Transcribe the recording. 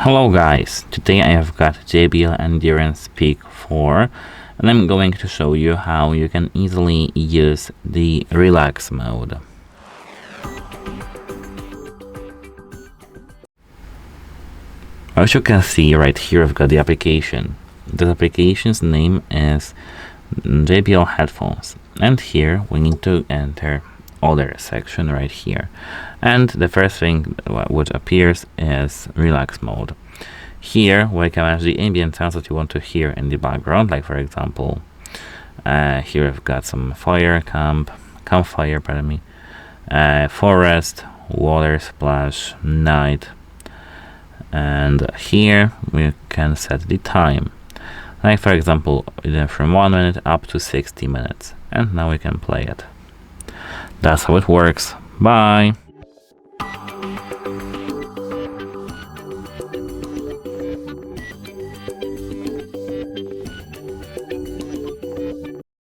Hello guys, today I have got JBL Endurance Peak 4 and I'm going to show you how you can easily use the relax mode. As you can see right here, I've got the application. The application's name is JBL Headphones, and here we need to enter other section right here, and the first thing which appears is relax mode. Here we can manage the ambient sounds that you want to hear in the background, like for example here I've got some campfire, forest, water splash, night, and here we can set the time, like for example from 1 minute up to 60 minutes, and now we can play it. That's how it works. Bye!